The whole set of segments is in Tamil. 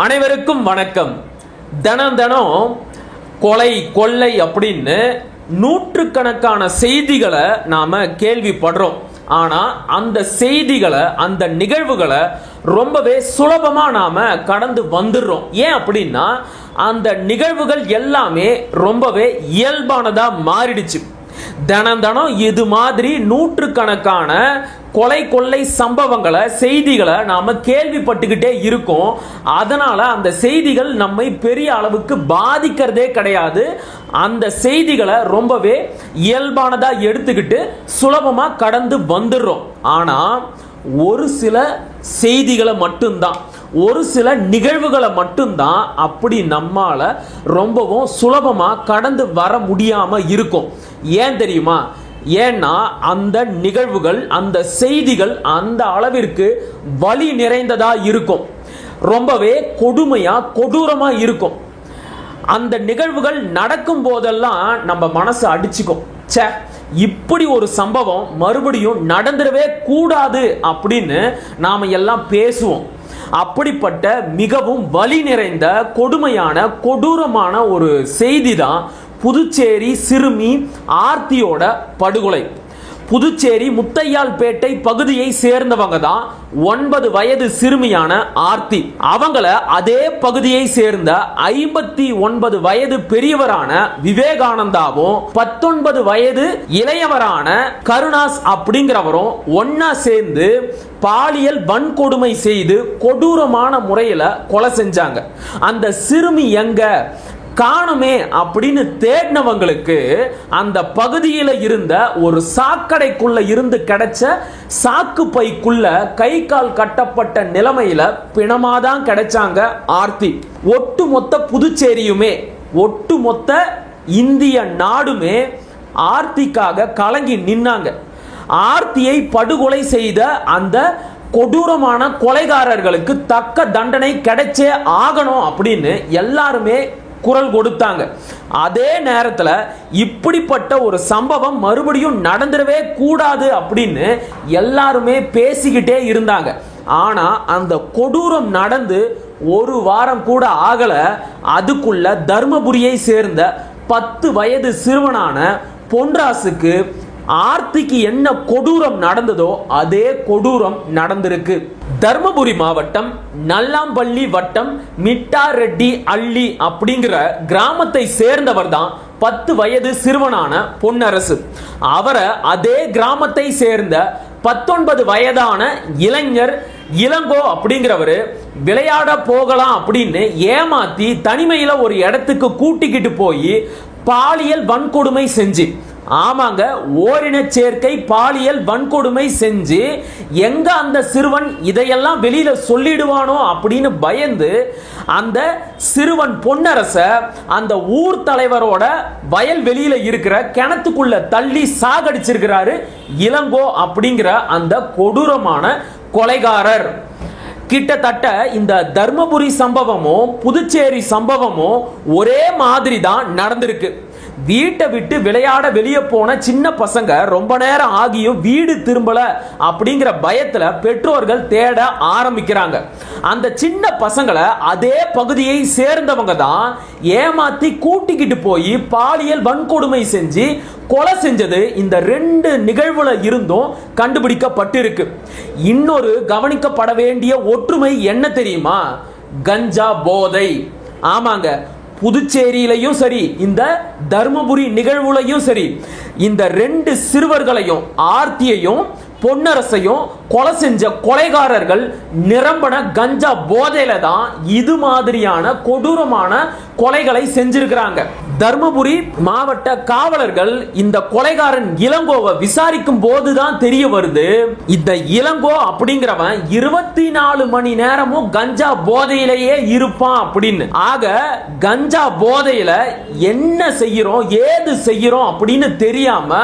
அனைவருக்கும் வணக்கம். தினம் தினம் கொலை கொள்ளை அப்படின்னு நூற்றுக்கணக்கான செய்திகளை நாம கேள்விப்படுறோம். ஆனா அந்த செய்திகளை, அந்த நிகழ்வுகளை ரொம்பவே சுலபமா நாம கடந்து வந்துடுறோம். ஏன் அப்படின்னா அந்த நிகழ்வுகள் எல்லாமே ரொம்பவே இயல்பானதா மாறிடுச்சு. தினம் தினம் இது மாதிரி நூற்றுக்கணக்கான கொலை கொள்ளை சம்பவங்களை, செய்திகளை நாம கேள்விப்பட்டுக்கிட்டே இருக்கோம். அதனால அந்த செய்திகள் நம்மை பெரிய அளவுக்கு பாதிக்கிறதே கிடையாது. அந்த செய்திகளை ரொம்பவே இயல்பானதா எடுத்துக்கிட்டு சுலபமா கடந்து வந்துடுறோம். ஆனா ஒரு சில செய்திகளை மட்டும்தான், ஒரு சில நிகழ்வுகளை மட்டும்தான் அப்படி நம்மால ரொம்பவும் சுலபமா கடந்து வர முடியாம இருக்கும். ஏன் தெரியுமா? ஏன்னா அந்த நிகழ்வுகள், அந்த செய்திகள் அந்த அளவிற்கு வலி நிறைந்ததா இருக்கும், ரொம்பவே கொடுமையா கொடூரமா இருக்கும். அந்த நிகழ்வுகள் நடக்கும் போதெல்லாம் நம்ம மனசு அடிச்சுக்கும், ச்சே இப்படி ஒரு சம்பவம் மறுபடியும் நடந்துடவே கூடாது அப்படின்னு நாம எல்லாம் பேசுவோம். அப்படிப்பட்ட மிகவும் வலி நிறைந்த கொடுமையான கொடூரமான ஒரு செய்தி தான் புதுச்சேரி சிறுமி ஆர்த்தியோட படுகொலை. புதுச்சேரி முத்தையால்பேட்டை பகுதியை சேர்ந்தவங்க தான் 9 வயது சிறுமியான ஆர்த்தி. அவங்கள அதே பகுதியை சேர்ந்த 59 வயது பெரியவரான விவேகானந்தாவும் 19 வயது இளையவரான கருணாஸ் அப்படிங்கிறவரும் ஒன்னா சேர்ந்து பாலியல் வன்கொடுமை செய்து கொடூரமான முறையில் கொலை செஞ்சாங்க. அந்த சிறுமி எங்க காணுமே அப்படின்னு தேடினவங்களுக்கு அந்த பகுதியில் இருந்த ஒரு சாக்கடைக்குள்ள இருந்து கிடைச்ச சாக்கு பைக்குள்ள கை கால் கட்டப்பட்ட நிலைமையில பிணமாதான் கிடைச்சாங்க ஆர்த்தி. ஒட்டுமொத்த புதுச்சேரியுமே, ஒட்டுமொத்த இந்திய நாடுமே ஆர்த்திக்காக கலங்கி நின்னாங்க. ஆர்த்தியை படுகொலை செய்த அந்த கொடூரமான கொலைகாரர்களுக்கு தக்க தண்டனை கிடைச்சே ஆகணும் அப்படின்னு எல்லாருமே குரல் கொடுத்தாங்க. அதே நேரத்தில் இப்படிப்பட்ட ஒரு சம்பவம் மறுபடியும் நடந்துடவே கூடாது அப்படின்னு எல்லாருமே பேசிக்கிட்டே இருந்தாங்க. ஆனா அந்த கொடூரம் நடந்து ஒரு வாரம் கூட ஆகல. அதுக்குள்ள தர்மபுரியை சேர்ந்த 10 வயது சிறுவனான பொன்ராசுக்கு ஆர்த்திக்கு என்ன கொடூரம் நடந்ததோ அதே கொடூரம் நடந்திருக்கு. தர்மபுரி மாவட்டம் நல்லாம்பள்ளி வட்டம் மிட்டாரெட்டி அள்ளி அப்படிங்கிற கிராமத்தை சேர்ந்தவர் தான் 10 வயது சிறுவனான பொன்னரசு. அவரை அதே கிராமத்தை சேர்ந்த 19 வயதான இளைஞர் இளங்கோ அப்படிங்கிறவரு விளையாட போகலாம் அப்படின்னு ஏமாத்தி தனிமையில ஒரு இடத்துக்கு கூட்டிக்கிட்டு போய் பாலியல் வன்கொடுமை செஞ்சு, ஆமாங்க, ஓரின சேர்க்கை பாலியல் வன்கொடுமை செஞ்சு எங்க அந்த சிறுவன் இதையெல்லாம் வெளியில சொல்லிடுவானோ அப்படின்னு பயந்து அந்த சிறுவன் பொன்னரச அந்த ஊர் தலைவரோட வயல் வெளியில இருக்கிற கிணத்துக்குள்ள தள்ளி சாகடிச்சிருக்கிறாரு இளங்கோ அப்படிங்கிற அந்த கொடூரமான கொலைகாரர். கிட்டத்தட்ட இந்த தர்மபுரி சம்பவமும் புதுச்சேரி சம்பவமும் ஒரே மாதிரி தான் நடந்திருக்கு. வீட்டை விட்டு விளையாட வெளியே போன சின்ன பசங்க ரொம்ப நேரம் ஆகியும் வீடு திரும்பல அப்படிங்கிற பயத்துல பெற்றோர்கள் தேட ஆரம்பிக்கிறாங்க. அந்த சின்ன பசங்களை அதே பகுதியை சேர்ந்தவங்க தான் ஏமாத்தி கூட்டிக்கிட்டு போய் பாலியல் வன்கொடுமை செஞ்சு கொலை செஞ்சது இந்த 2 நிகழ்வுல இருந்தும் கண்டுபிடிக்கப்பட்டிருக்கு. இன்னொரு கவனிக்கப்பட வேண்டிய ஒற்றுமை என்ன தெரியுமா? கஞ்சா போதை. ஆமாங்க, புதுச்சேரியிலையும் சரி, இந்த தர்மபுரி நிகழ்வுலையும் சரி, இந்த 2 சிறுவர்களையும் ஆர்த்தியையும் பொன்னரசையும் கொலை செஞ்ச கொலைகாரர்கள் நிரம்பன கஞ்சா போதையில தான் இது மாதிரியான கொடூரமான கொலைகளை செஞ்சிருக்கிறாங்க. தர்மபுரி மாவட்ட காவலர்கள் இந்த கொலைகாரன் இளங்கோவை விசாரிக்கும் போதுதான் தெரிய வருது, இந்த இளங்கோ அப்படிங்கிறவன் 24 மணி நேரமும் கஞ்சா போதையிலேயே இருப்பான் அப்படின்னு. ஆக கஞ்சா போதையில என்ன செய்யறோம், ஏது செய்யறோம் அப்படின்னு தெரியாம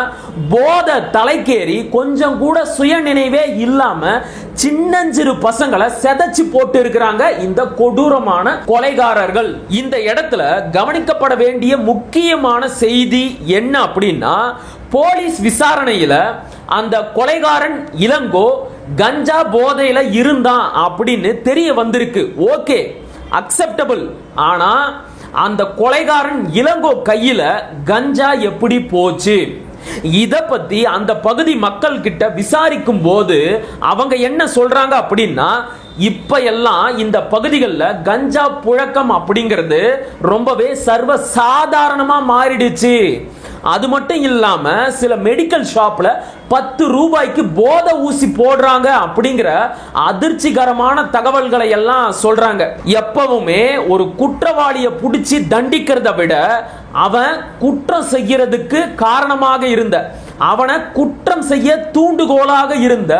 போதை தலைக்கேறி கொஞ்சம் கூட சுய நினைவே இல்லாம சின்னஞ்சிறு பசங்களை செதச்சு போட்டு இருக்கிறாங்க இந்த கொடூரமான கொலைகாரர்கள். இந்த இடத்துல கவனிக்கப்பட வேண்டிய முக்கியமான செய்தி என்ன அப்படின்னா, போலீஸ் விசாரணையில அந்த கொலைகாரன் இளங்கோ கஞ்சா போதையில இருந்தான் அப்படின்னு தெரிய வந்திருக்கு. Okay, acceptable. ஆனா அந்த கொலைகாரன் இளங்கோ கையில கஞ்சா எப்படி போச்சு, இத பத்தி அந்த பகுதி மக்கள் கிட்ட விசாரிக்கும் போது அவங்க என்ன சொல்றாங்க அப்படின்னா, இப்ப எல்லாம் இந்த பகுதிகளில் கஞ்சா புழக்கம் அப்படிங்கிறது ரொம்பவே சர்வ சாதாரணமா மாறிடுச்சு. அது மட்டும் இல்லாம சில மெடிக்கல் ஷாப்ல 10 ரூபாய்க்கு போதை ஊசி போடுறாங்க அப்படிங்கிற அதிர்ச்சிகரமான தகவல்களை எல்லாம் சொல்றாங்க. எப்பவுமே ஒரு குற்றவாளியை பிடிச்சி தண்டிக்கிறத விட அவன் குற்றம் செய்யறதுக்கு காரணமாக இருந்த, அவனை குற்றம் செய்ய தூண்டுகோலாக இருந்த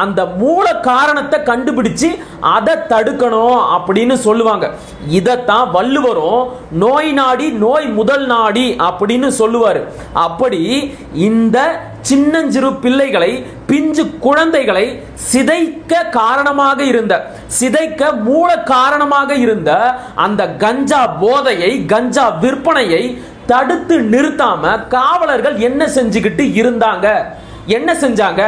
அந்த மூல காரணத்தை கண்டுபிடிச்சு அதை தடுக்கணும் அப்படின்னு சொல்லுவாங்க. இதத்தான் வள்ளுவரும் நோய் நாடி நோய் முதல் நாடி அப்படின்னு சொல்லுவாரு. அப்படி இந்த சின்னஞ்சிறு பிள்ளைகளை, பிஞ்சு குழந்தைகளை சிதைக்க காரணமாக இருந்த, சிதைக்க மூல காரணமாக இருந்த அந்த கஞ்சா போதையை, கஞ்சா விற்பனையை தடுத்து நிறுத்தாம காவலர்கள் என்ன செஞ்சுக்கிட்டு இருந்தாங்க? என்ன செஞ்சாங்க?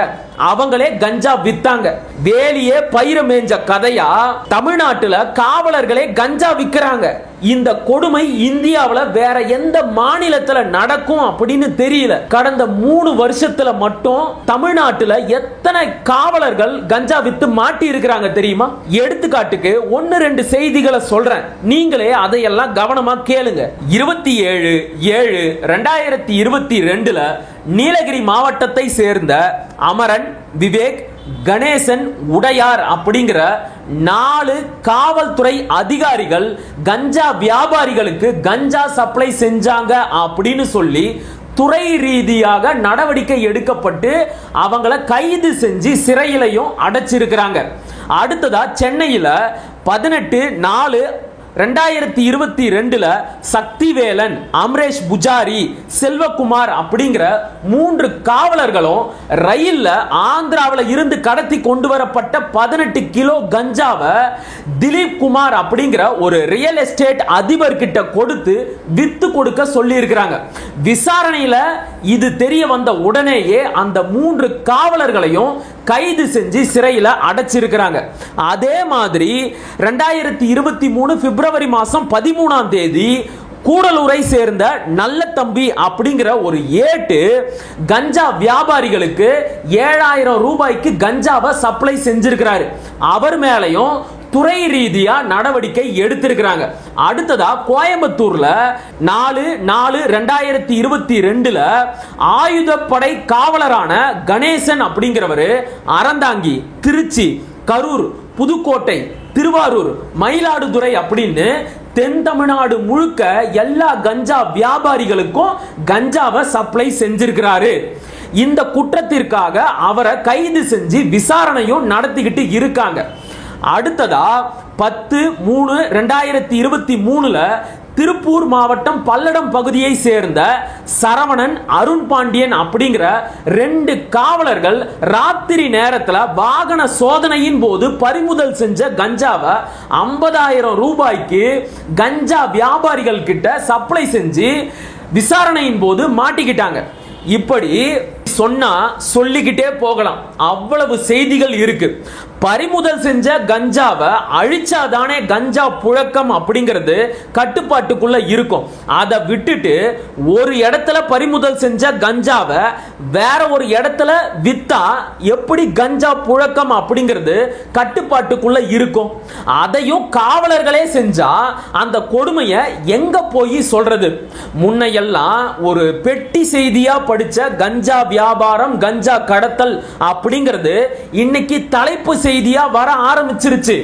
அவங்களே கஞ்சா வித்தாங்க. வேலியே பயிர மேஞ்ச கதையா தமிழ்நாட்டுல காவலர்களே கஞ்சா விக்கிறாங்க. இந்த கொடுமை இந்தியாவுல வேற எந்த மாநிலத்துல நடக்கும் அப்படின்னு தெரியல. கடந்த 3 வருஷத்துல மட்டும் தமிழ்நாட்டுல எத்தனை காவலர்கள் கஞ்சா வித்து மாட்டி இருக்கிறாங்க தெரியுமா? எடுத்துக்காட்டுக்கு 1-2 செய்திகளை சொல்றேன், நீங்களே அதையெல்லாம் கவனமா கேளுங்க. 27/7/2022 நீலகிரி மாவட்டத்தை சேர்ந்த அமரன், விவேக், கணேசன், உடையார் அப்படிங்கிற 4 காவல்துறை அதிகாரிகள் கஞ்சா வியாபாரிகளுக்கு கஞ்சா சப்ளை செஞ்சாங்க அப்படின்னு சொல்லி துறை ரீதியாக நடவடிக்கை எடுக்கப்பட்டு அவங்கள கைது செஞ்சு சிறையிலையும் அடைச்சிருக்கிறாங்க. அடுத்ததா சென்னையில 18/4/2022 சக்திவேலன், அமரேஷ் புஜாரி, செல்வகுமார் அப்படிங்கிற 3 காவலர்களும் ரயில்ல ஆந்திராவில் இருந்து கடத்தி கொண்டு வரப்பட்ட 18 கிலோ கஞ்சாவை திலீப் குமார் அப்படிங்கிற ஒரு ரியல் எஸ்டேட் அதிபர் கிட்ட கொடுத்து வித்து கொடுக்க சொல்லி இருக்கிறாங்க. விசாரணையில இது தெரிய வந்த உடனேயே அந்த 3 காவலர்களையும் கைது செஞ்சு சிறையில அடைச்சிருக்கிறாங்க. அதே மாதிரி 2023 பிப்ரவரி மாசம் 13ஆம் தேதி கூடலூரை சேர்ந்த நல்ல தம்பி அப்படிங்கிற ஒரு ஏட்டு கஞ்சா வியாபாரிகளுக்கு 7000 ரூபாய்க்கு கஞ்சாவை சப்ளை செஞ்சிருக்கிறாரு. அவர் மேலையும் துறை ரீதியா நடவடிக்கை எடுத்திருக்கிறாங்க. அடுத்ததா கோயம்புத்தூர்ல 4/4/2022 ஆயுதப்படை காவலரான கணேசன் அப்படிங்கிறவரு அறந்தாங்கி, திருச்சி, கரூர், புதுக்கோட்டை, திருவாரூர், மயிலாடுதுறை அப்படின்னு தென் தமிழ்நாடு முழுக்க எல்லா கஞ்சா வியாபாரிகளுக்கும் கஞ்சாவை சப்ளை செஞ்சிருக்கிறாரு. இந்த குற்றத்திற்காக அவரை கைது செஞ்சு விசாரணையும் நடத்திக்கிட்டு இருக்காங்க. அடுத்ததா 10/3/2023 திருப்பூர் மாவட்டம் பல்லடம் பகுதியை சேர்ந்த சரவணன், அருண் பாண்டியன் அப்படிங்கிற 2 காவலர்கள் ராத்திரி நேரத்தில் வாகன சோதனையின் போது பறிமுதல் செஞ்ச கஞ்சாவை 50,000 ரூபாய்க்கு கஞ்சா வியாபாரிகள் கிட்ட சப்ளை செஞ்சு விசாரணையின் போது மாட்டிக்கிட்டாங்க. இப்படி சொன்னா சொல்லிக்கிட்டே போகலாம், அவ்வளவு செய்திகள் இருக்கு. பறிமுதல் செஞ்ச கஞ்சாவை அழிச்சாதானே கஞ்சா புழக்கம் அப்படிங்கிறது கட்டுப்பாட்டுக்குள்ள இருக்கும். அதை விட்டுட்டு ஒரு இடத்துல பறிமுதல் செஞ்ச கஞ்சாவை வேற ஒரு இடத்துல வித்தா எப்படி கஞ்சா புழக்கம் அப்படிங்கிறது கட்டுப்பாட்டுக்குள்ள இருக்கும்? அதையும் காவலர்களே செஞ்சா அந்த கொடுமையை எங்க போய் சொல்றது? முன்னையெல்லாம் ஒரு பெட்டி செய்தியா படிச்ச கஞ்சா வியாபாரம், கஞ்சா கடத்தல் அப்படிங்கிறது இன்னைக்கு தலைப்பு செய்தியா வர ஆரம்பிச்சிருச்சு.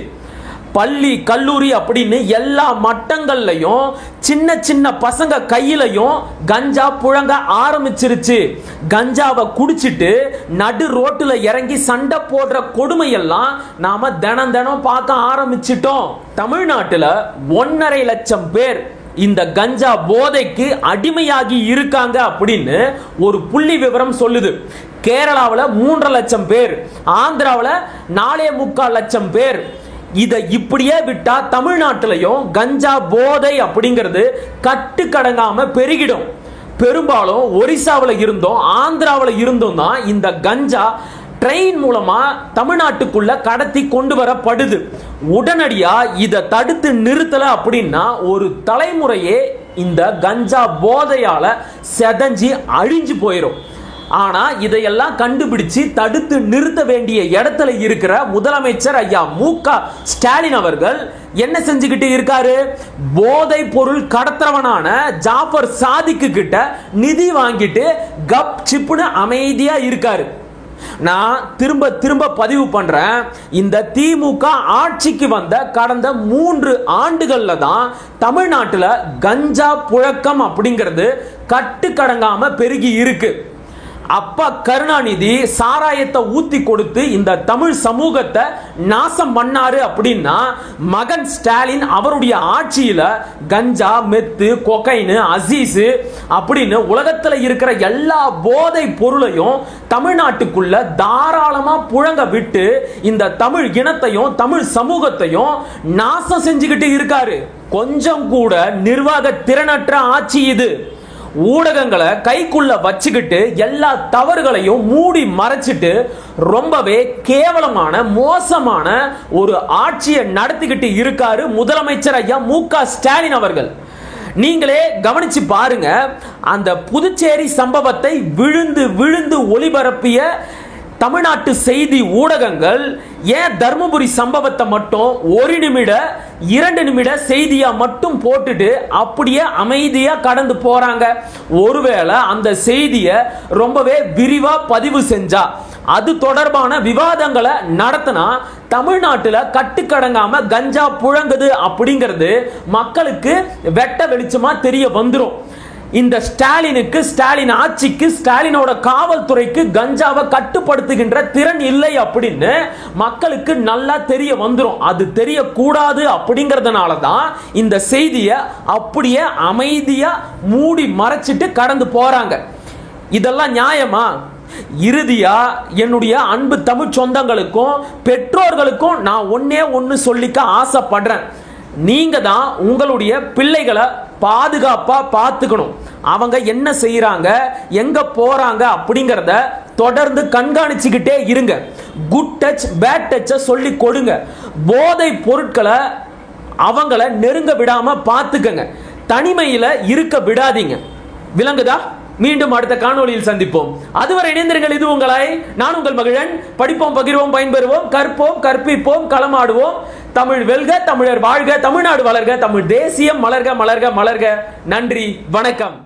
பள்ளி, கல்லூரி அப்படின்னு எல்லா மட்டங்கள்லையும் சின்ன சின்ன பசங்க கையிலையும் கஞ்சா புழங்க ஆரம்பிச்சிருச்சு. கஞ்சாவை குடிச்சிட்டு நடு ரோட்டுல இறங்கி சண்டை போடுற கொடுமையெல்லாம் நாம தினம் தினம் பார்க்க ஆரம்பிச்சிட்டோம். தமிழ்நாட்டுல 1.5 லட்சம் பேர் இந்த கஞ்சா போதைக்கு அடிமையாகி இருக்காங்க அப்படின்னு ஒரு புள்ளி விவரம் சொல்லுது. கேரளாவில் 3.5 லட்சம் பேர், ஆந்திராவில் 4.25 லட்சம் பேர். இதை இப்படியே விட்டா தமிழ்நாட்டிலையும் கஞ்சா போதை அப்படிங்கிறது கட்டுக்கடங்காம பெருகிடும். பெரும்பாலும் ஒரிசாவில் இருந்தும் ஆந்திராவில் இருந்தும் தான் இந்த கஞ்சா ட்ரெயின் மூலமா தமிழ்நாட்டுக்குள்ள கடத்தி கொண்டு வரப்படுது. உடனடியா இதை தடுத்து நிறுத்தல அப்படின்னா ஒரு தலைமுறையே இந்த கஞ்சா போதையால செதஞ்சி அழிஞ்சு போயிடும். ஆனா இதையெல்லாம் கண்டுபிடிச்சு தடுத்து நிறுத்த வேண்டிய இடத்துல இருக்கிற முதலமைச்சர் ஐயா மு.க. ஸ்டாலின் அவர்கள் என்ன செஞ்சுக்கிட்டு இருக்காரு? போதை பொருள் கடத்துறவனான ஜாஃபர் சாதிக்கு கிட்ட நிதி வாங்கிட்டு கப் சிப்புன்னு அமைதியா இருக்காரு. நான் திரும்ப திரும்ப பதிவு பண்றேன், இந்த திமுக ஆட்சிக்கு வந்த கடந்த 3 ஆண்டுகள்ல தான் தமிழ்நாட்டில் கஞ்சா புழக்கம் அப்படிங்கிறது கட்டுக்கடங்காம பெருகி இருக்கு. அப்பா கருணாநிதி சாராயத்தை ஊத்தி கொடுத்து இந்த தமிழ் சமூகத்தை நாசம் பண்ணாரு அப்படின்னா, மகன் ஸ்டாலின் அவருடைய ஆட்சியில கஞ்சா, மெத்து, கொகைன், அசீஸ் அப்படின்னு உலகத்துல இருக்கிற எல்லா போதை பொருளையும் தமிழ்நாட்டுக்குள்ள தாராளமா புழங்க விட்டு இந்த தமிழ் இனத்தையும் தமிழ் சமூகத்தையும் நாசம் செஞ்சுக்கிட்டு இருக்காரு. கொஞ்சம் கூட நிர்வாக திறனற்ற ஆட்சி இது. ஊடகங்களை கைக்குள்ள வச்சுக்கிட்டு எல்லா தவறுகளையும் மூடி மறைச்சிட்டு ரொம்பவே கேவலமான மோசமான ஒரு ஆட்சியை நடத்திக்கிட்டு இருக்காரு முதலமைச்சர் ஐயா மு.க. ஸ்டாலின் அவர்கள். நீங்களே கவனிச்சு பாருங்க, அந்த புதுச்சேரி சம்பவத்தை விழுந்து விழுந்து ஒளிபரப்பிய தமிழ்நாட்டு செய்தி ஊடகங்கள் ஏன் தர்மபுரி சம்பவத்தை மட்டும் 1 நிமிட 2 நிமிட செய்தியா மட்டும் போட்டுட்டு அப்படியே அமைதியா கடந்து போறாங்க? ஒருவேளை அந்த செய்தியை ரொம்பவே விரிவா பதிவு செஞ்சா, அது தொடர்பான விவாதங்களை நடத்தினா தமிழ்நாட்டில் கட்டுக்கடங்காம கஞ்சா புழங்குது அப்படிங்கிறது மக்களுக்கு வெட்ட வெளிச்சமா தெரிய வந்துடும். இந்த ஸ்டாலினுக்கு, ஸ்டாலின் ஆட்சிக்கு, ஸ்டாலினோட காவல்துறைக்கு கஞ்சாவை கட்டுப்படுத்துகின்ற திறன் இல்லை அப்படின்னு மக்களுக்கு நல்லா தெரிய வந்துடும். அது தெரியக்கூடாது அப்படிங்கிறதுனால தான் இந்த செய்தியை அப்படியே அமைதியா மூடி மறைச்சிட்டு கடந்து போறாங்க. இதெல்லாம் நியாயமா? இறுதியா என்னுடைய அன்பு தமிழ் சொந்தங்களுக்கும் பெற்றோர்களுக்கும் நான் ஒண்ணு சொல்லிக்க ஆசைப்படுறேன். நீங்க தான் உங்களுடைய பிள்ளைகளை பாதுகாப்பா பார்த்துக்கணும். அவங்க என்ன செய்யறாங்க, எங்க போறாங்க அப்படிங்கறத தொடர்ந்து கண்காணிச்சுக்கிட்டே இருங்க. குட் டச் பேட் டச்ச சொல்லி கொடுங்க. போதை பொருட்களை அவங்கள நெருங்க விடாம பார்த்துக்கங்க. தனிமையில இருக்க விடாதீங்க. விளங்குதா? மீண்டும் அடுத்த காணொளியில் சந்திப்போம். அதுவரை இணைந்திருங்கள். இது உங்களை நான் உங்கள் மகிழன். படிப்போம், பகிர்வோம், பயன்பெறுவோம், கற்போம், கற்பிப்போம், களமாடுவோம். தமிழ் வெல்க, தமிழர் வாழ்க, தமிழ்நாடு வளர்க, தமிழ் தேசியம் மலர்க மலர்க மலர்க. நன்றி, வணக்கம்.